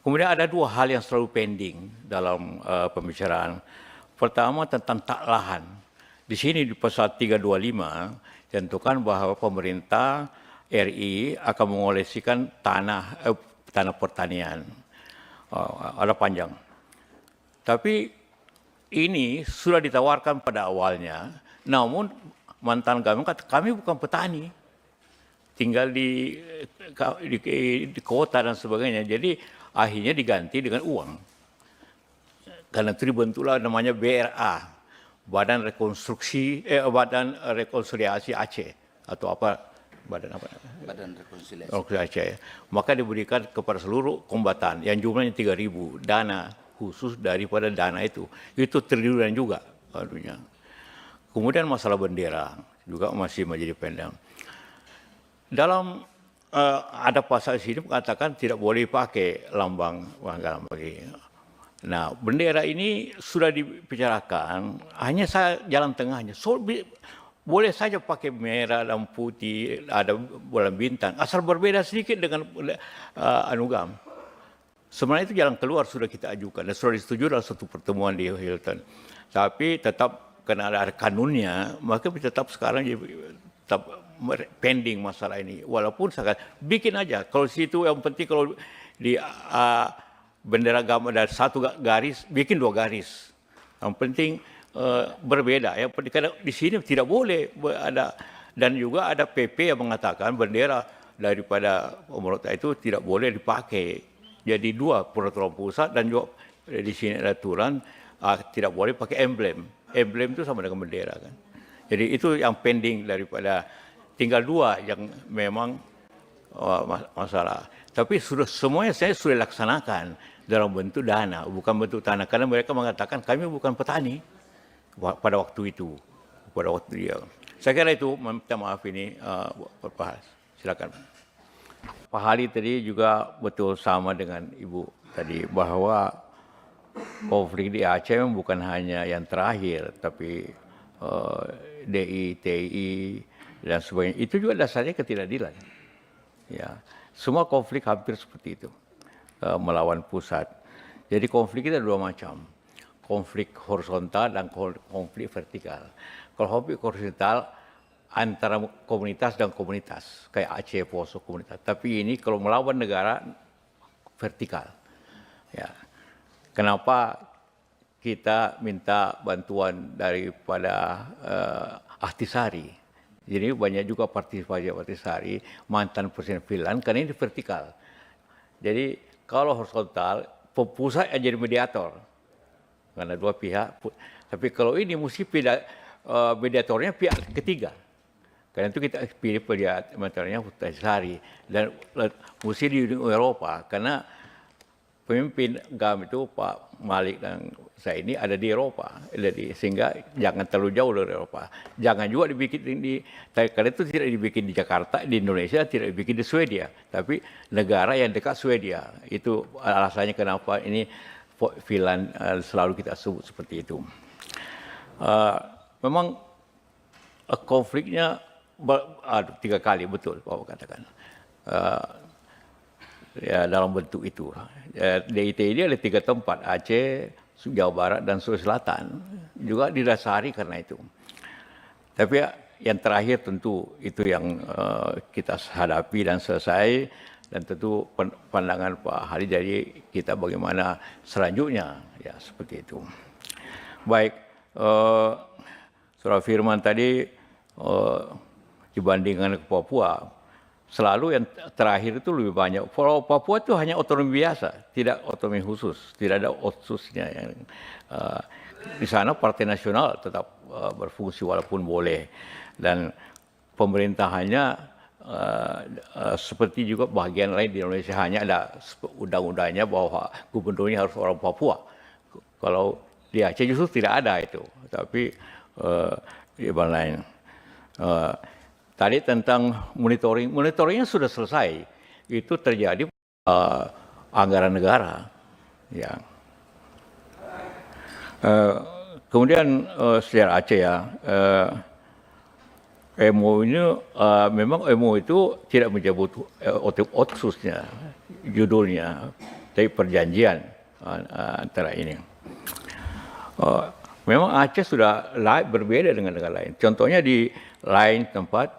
Kemudian ada dua hal yang selalu pending dalam pembicaraan. Pertama tentang tak lahan. Di sini di pasal 325 tentukan bahwa pemerintah RI akan mengolesikan tanah pertanian. Ada panjang. Tapi ini sudah ditawarkan pada awalnya, namun mantan kami kata kami bukan petani, tinggal di kota dan sebagainya. Jadi akhirnya diganti dengan uang. Karena itu dibentuklah namanya BRA, Badan Rekonsiliasi Aceh atau apa? Badan Rekonsiliasi Aceh. Maka diberikan kepada seluruh kombatan yang jumlahnya 3.000 dana khusus daripada dana itu triliunan juga anunya. Kemudian masalah bendera juga masih menjadi pending. Dalam ada pasal di sini mengatakan tidak boleh pakai lambang bagi. Nah, bendera ini sudah dibicarakan, hanya saya jalan tengahnya. Boleh saja pakai merah dan putih, ada bulan bintang, asal berbeda sedikit dengan anugam. Sebenarnya itu jalan keluar sudah kita ajukan dan sudah disetujui dalam satu pertemuan di Hilton. Tapi tetap karena ada kanunnya, maka tetap sekarang tetap pending masalah ini. Walaupun saya bikin aja. Kalau situ yang penting kalau di bendera gambar dari satu garis, bikin 2 garis. Yang penting berbeda. Ya, karena di sini tidak boleh ada, dan juga ada PP yang mengatakan bendera daripada pemerintah itu tidak boleh dipakai. Jadi 2 peraturan pusat dan juga di sini ada aturan tidak boleh pakai emblem. Emblem itu sama dengan bendera kan. Jadi itu yang pending daripada tinggal 2 yang memang masalah. Tapi semuanya saya sudah laksanakan dalam bentuk dana, bukan bentuk tanah. Karena mereka mengatakan kami bukan petani pada waktu itu, pada waktu dia. Saya kira itu, minta maaf ini Pak Has. Silakan. Pak Hali tadi juga betul sama dengan Ibu tadi bahwa konflik di Aceh bukan hanya yang terakhir, tapi DI, TI dan sebagainya. Itu juga dasarnya ketidakadilan. Ya, semua konflik hampir seperti itu, melawan pusat. Jadi konflik itu ada 2 macam. Konflik horizontal dan konflik vertikal. Kalau konflik horizontal antara komunitas dan komunitas, kayak Aceh, Poso, komunitas. Tapi ini kalau melawan negara, vertikal. Ya. Kenapa kita minta bantuan daripada Ahtisari? Jadi banyak juga partisipasi Ahtisari, mantan Presiden Finland, karena ini vertikal. Jadi kalau horizontal, pusat yang jadi mediator. Karena 2 pihak. Tapi kalau ini mesti mediatornya pihak ketiga. Karena itu kita pilih mediatornya Ahtisari. Dan mesti di Uni Eropa. Karena pemimpin GAM itu Pak Malik dan saya ini ada di Eropa. Sehingga jangan terlalu jauh dari Eropa. Jangan juga dibikin karena itu tidak dibikin di Jakarta, di Indonesia, tidak dibikin di Swedia. Tapi negara yang dekat Swedia. Itu alasannya kenapa ini Finland selalu kita sebut seperti itu. Memang konfliknya 3 kali, betul Pak katakan. Ya, dalam bentuk itu. DIT ini ada 3 tempat, Aceh, Jawa Barat, dan Sulawesi Selatan. Juga didasari karena itu. Tapi yang terakhir tentu itu yang kita hadapi dan selesai. Dan tentu pandangan Pak Hali dari kita bagaimana selanjutnya. Ya, seperti itu. Baik, Saudara Firman tadi dibandingkan ke Papua, selalu yang terakhir itu lebih banyak. Kalau Papua itu hanya otonomi biasa, tidak otonomi khusus, tidak ada otsusnya. Di sana Partai Nasional tetap berfungsi walaupun boleh, dan pemerintahannya seperti juga bagian lain di Indonesia hanya ada undang-undangnya bahwa gubernurnya harus orang Papua. Kalau di Aceh justru tidak ada itu, tapi di tempat lain. Tadi tentang monitoringnya sudah selesai. Itu terjadi anggaran negara. Ya. Kemudian sejarah Aceh ya. MOU ini memang MOU itu tidak menyebut otsusnya, judulnya, tapi perjanjian antara ini. Memang Aceh sudah berbeda dengan negara lain. Contohnya di lain tempat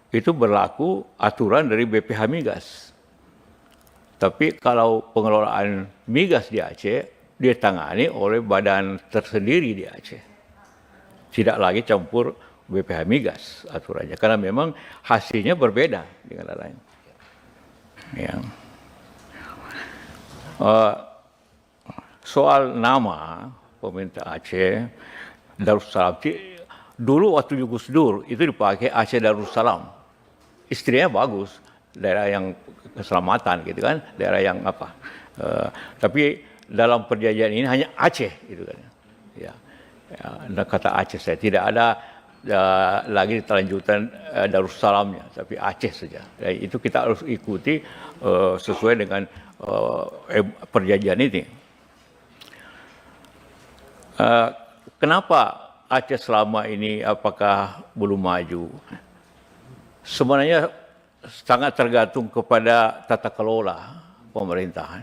itu berlaku aturan dari BPH Migas. Tapi kalau pengelolaan migas di Aceh ditangani oleh badan tersendiri di Aceh. Tidak lagi campur BPH Migas aturannya. Karena memang hasilnya berbeda dengan lain. Ya. Soal nama pemerintah Aceh, Darussalam. Dulu waktu Gus Dur itu dipakai Aceh Darussalam. Istrinya bagus, daerah yang keselamatan gitu kan, daerah yang apa. Tapi dalam perjanjian ini hanya Aceh gitu kan. Ya. Kata Aceh saya tidak ada lagi lanjutan Darussalamnya, tapi Aceh saja. Jadi itu kita harus ikuti sesuai dengan perjanjian ini. Kenapa Aceh selama ini apakah belum maju? Sebenarnya sangat tergantung kepada tata kelola pemerintahan.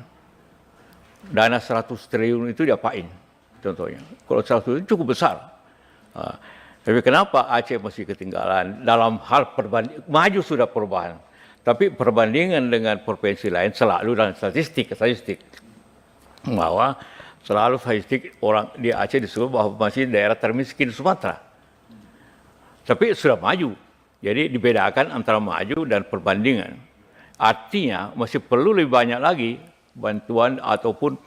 Dana 100 triliun itu diapain? Contohnya, kalau 100 triliun cukup besar. Tapi kenapa Aceh masih ketinggalan dalam hal perbandingan? Maju sudah perubahan, tapi perbandingan dengan provinsi lain selalu dalam statistik bahwa selalu statistik orang di Aceh disebut bahwa masih daerah termiskin Sumatera. Tapi sudah maju. Jadi dibedakan antara maju dan perbandingan. Artinya masih perlu lebih banyak lagi bantuan ataupun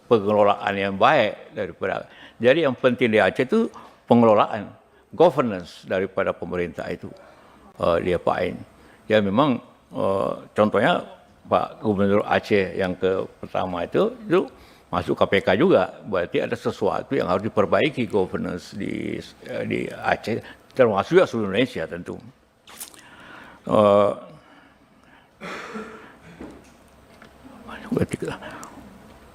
pengelolaan yang baik daripada. Jadi yang penting di Aceh itu pengelolaan, governance daripada pemerintah itu diapain. Ya memang contohnya Pak Gubernur Aceh yang pertama itu masuk KPK juga, berarti ada sesuatu yang harus diperbaiki governance di Aceh, termasuk juga seluruh Indonesia tentu.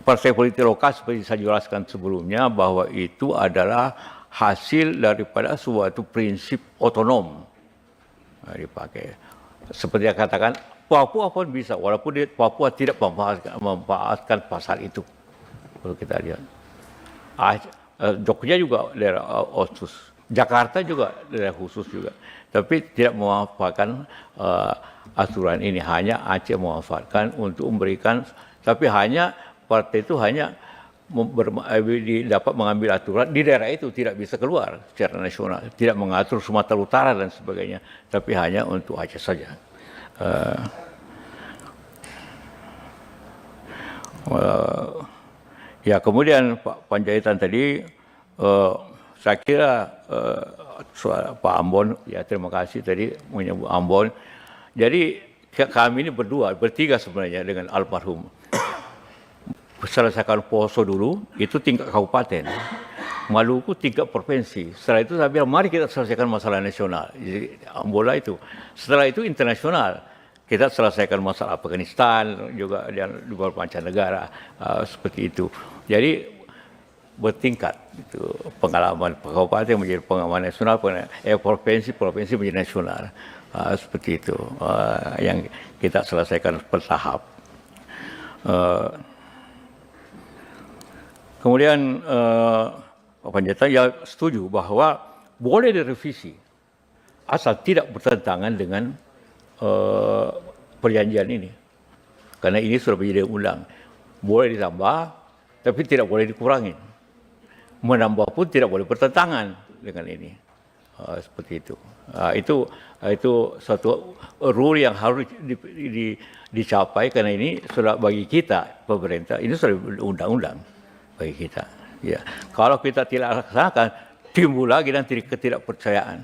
Partai politik lokal seperti saya jelaskan sebelumnya bahwa itu adalah hasil daripada suatu prinsip otonom dipakai. Seperti yang katakan, Papua pun bisa, walaupun Papua tidak memanfaatkan pasal itu. Kalau kita lihat, Jogja juga daerah khusus, Jakarta juga daerah khusus juga, tapi tidak memanfaatkan aturan ini. Hanya Aceh memanfaatkan untuk memberikan, tapi hanya partai itu hanya dapat mengambil aturan di daerah itu, tidak bisa keluar secara nasional, tidak mengatur Sumatera Utara dan sebagainya, tapi hanya untuk Aceh saja. Ya kemudian Pak Panjaitan tadi, saya kira Pak Ambon, ya terima kasih tadi menyebut Ambon. Jadi kami ini bertiga sebenarnya dengan almarhum. Selesaikan Poso dulu, itu tingkat kabupaten. Maluku tingkat provinsi. Setelah itu saya bilang, mari kita selesaikan masalah nasional. Jadi Ambola itu. Setelah itu internasional. Kita selesaikan masalah Afghanistan, juga dan beberapa mancanegara, seperti itu. Jadi bertingkat itu pengalaman kabupaten menjadi pengalaman nasional, provinsi menjadi nasional, seperti itu yang kita selesaikan bertahap. Kemudian Pak Panjaitan ya setuju bahwa boleh direvisi asal tidak bertentangan dengan perjanjian ini, karena ini sudah menjadi undang. Boleh ditambah, tapi tidak boleh dikurangi. Menambah pun tidak boleh bertentangan dengan ini. Seperti itu. Itu suatu rule yang harus dicapai, karena ini sudah bagi kita pemerintah, ini sudah undang-undang bagi kita. Ya. Kalau kita tidak laksanakan, timbul lagi nanti ketidakpercayaan.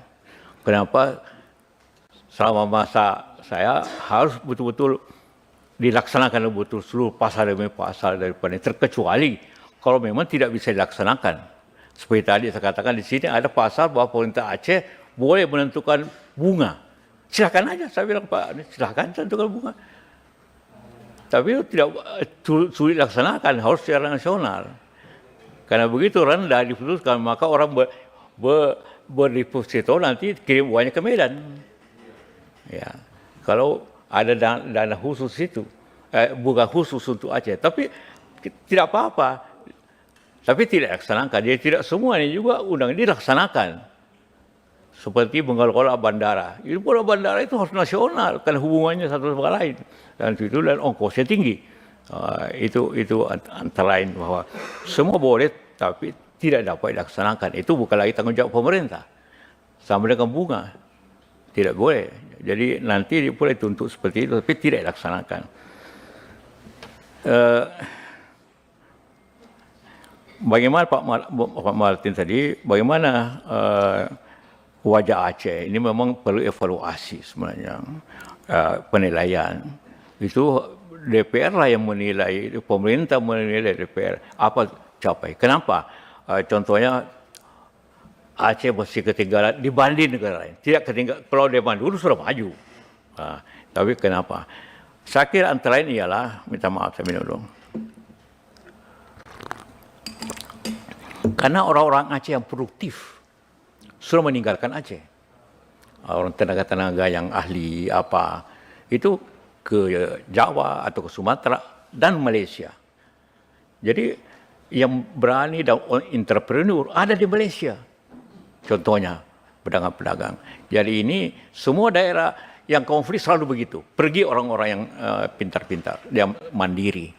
Kenapa selama masa saya harus betul-betul dilaksanakan betul seluruh pasal demi pasal daripada ini, terkecuali kalau memang tidak bisa dilaksanakan. Seperti tadi saya katakan di sini ada pasal bahwa pemerintah Aceh boleh menentukan bunga. Silakan aja, saya bilang Pak, silakan tentukan bunga. Tapi tidak sulit dilaksanakan, harus secara nasional. Karena begitu rendah diputuskan, maka orang berdeposito nanti kirim uangnya ke Medan. Ya, kalau ada dana khusus itu, bukan khusus untuk Aceh, tapi tidak apa-apa. Tapi tidak dilaksanakan. Jadi tidak semuanya juga undang ini dilaksanakan. Seperti mengelola bandara. Itu pola bandara itu harus nasional, kan hubungannya satu sama lain. Dan itu dan ongkosnya tinggi. Itu antara lain bahwa semua boleh, tapi tidak dapat dilaksanakan. Itu bukan lagi tanggung jawab pemerintah. Sama dengan bunga. Tidak boleh. Jadi nanti boleh tuntut seperti itu, tapi tidak dilaksanakan. Bagaimana Pak Martin tadi, bagaimana wajah Aceh ini memang perlu evaluasi sebenarnya, penilaian. Itu DPR lah yang menilai, pemerintah menilai DPR apa capai. Kenapa? Contohnya Aceh masih ketinggalan dibanding negara lain. Tidak ketinggalan, kalau zaman dulu sudah maju. Tapi kenapa? Saya kira antara lain ialah, minta maaf saya minum dulu. Karena orang-orang Aceh yang produktif sudah meninggalkan Aceh. Orang tenaga-tenaga yang ahli apa, itu ke Jawa atau ke Sumatera dan Malaysia. Jadi yang berani dan entrepreneur ada di Malaysia. Contohnya pedagang-pedagang. Jadi ini semua daerah yang konflik selalu begitu. Pergi orang-orang yang pintar-pintar, yang mandiri.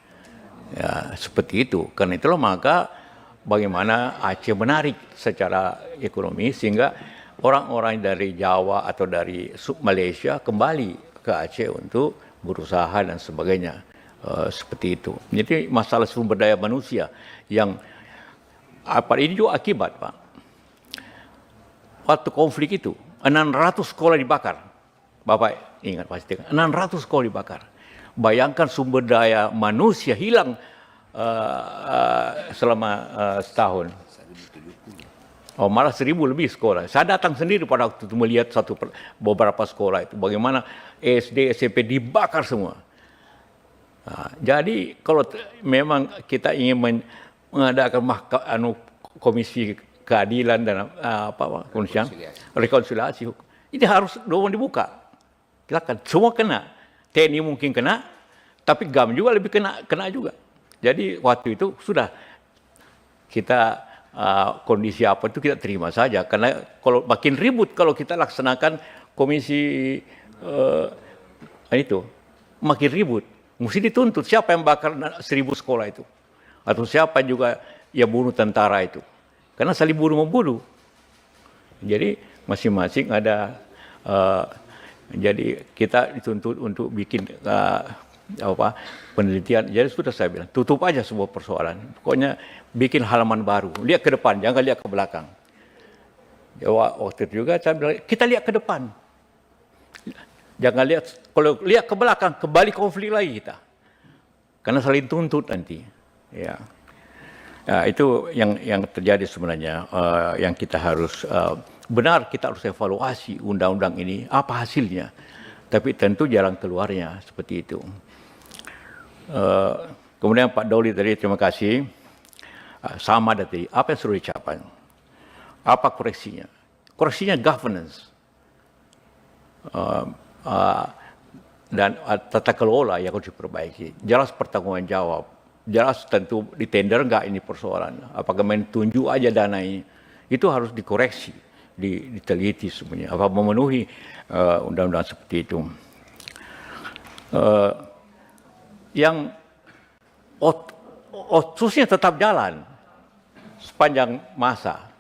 Ya, seperti itu. Karena itulah maka bagaimana Aceh menarik secara ekonomi sehingga orang-orang dari Jawa atau dari Malaysia kembali ke Aceh untuk berusaha dan sebagainya. Seperti itu. Jadi masalah sumber daya manusia yang apa ini juga akibat, Pak. Waktu konflik itu 600 sekolah dibakar. Bapak ingat pasti 600 sekolah dibakar. Bayangkan sumber daya manusia hilang selama setahun. Oh, malah 1.000 lebih sekolah. Saya datang sendiri pada waktu itu melihat beberapa sekolah itu. Bagaimana SD, SMP dibakar semua. Jadi kalau memang kita ingin mengadakan komisi keadilan dan rekonsiliasi, ini harus doang dibuka. Silakan, semua kena. TNI mungkin kena, tapi GAM juga lebih kena juga. Jadi waktu itu sudah kita kondisi apa itu kita terima saja, karena kalau makin ribut kalau kita laksanakan komisi itu makin ribut. Mesti dituntut siapa yang bakar 1.000 sekolah itu, atau siapa juga yang bunuh tentara itu, karena saling bunuh-membunuh. Jadi masing-masing ada. Jadi kita dituntut untuk bikin penelitian. Jadi sudah saya bilang tutup aja semua persoalan. Pokoknya bikin halaman baru. Lihat ke depan, jangan lihat ke belakang. Waktu itu juga saya bilang kita lihat ke depan. Jangan lihat, kalau lihat ke belakang kembali konflik lagi kita. Karena saling tuntut nanti. Ya. Itu yang terjadi sebenarnya, yang kita harus benar, kita harus evaluasi undang-undang ini apa hasilnya. Tapi tentu jalan keluarnya seperti itu. Kemudian Pak Doli tadi, terima kasih. Sama tadi, apa yang sudah dicapai? Apa koreksinya? Koreksinya governance. Dan tata kelola yang harus diperbaiki. Jelas pertanggungan jawab. Jelas tentu di tender enggak ini persoalan. Apakah main tunjuk aja dana ini. Itu harus dikoreksi, diteliti semuanya. Apa memenuhi undang-undang seperti itu. Yang otsusnya tetap jalan sepanjang masa.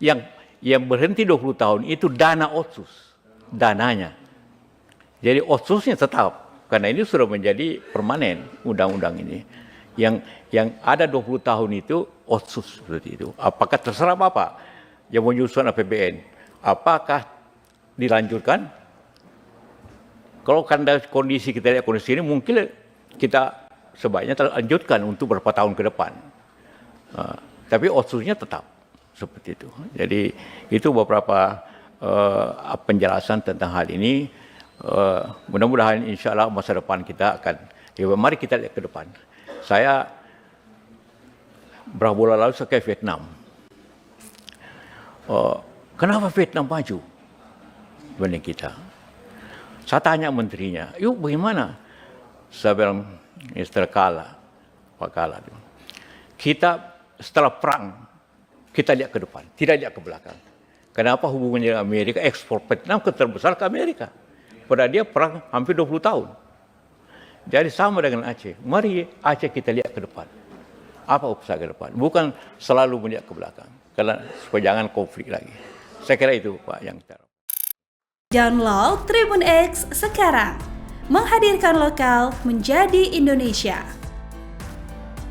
Yang berhenti 20 tahun itu dana otsus, dananya. Jadi otsusnya tetap, karena ini sudah menjadi permanen undang-undang ini. Yang ada 20 tahun itu otsus seperti itu. Apakah terserah Bapak yang menyusun APBN? Apakah dilanjutkan? Kalau karena kondisi kita lihat kondisi ini, mungkin kita sebaiknya lanjutkan untuk beberapa tahun ke depan. Tapi otsusnya tetap seperti itu. Jadi itu beberapa penjelasan tentang hal ini. Mudah-mudahan insya Allah masa depan kita akan, mari kita lihat ke depan. Saya berapa bulan lalu saya ke Vietnam. Kenapa Vietnam maju dibanding kita? Saya tanya menterinya, yuk bagaimana? Saya bilang, Mr. Kala, Pak Kala, kita setelah perang, kita lihat ke depan, tidak lihat ke belakang. Kenapa hubungannya dengan Amerika, ekspor Vietnam terbesar ke Amerika? Padahal dia perang hampir 20 tahun. Jadi sama dengan Aceh. Mari Aceh kita lihat ke depan. Apa usaha ke depan? Bukan selalu melihat ke belakang. Karena supaya jangan konflik lagi. Saya kira itu Pak yang kita. Download Tribun X sekarang. Menghadirkan lokal menjadi Indonesia.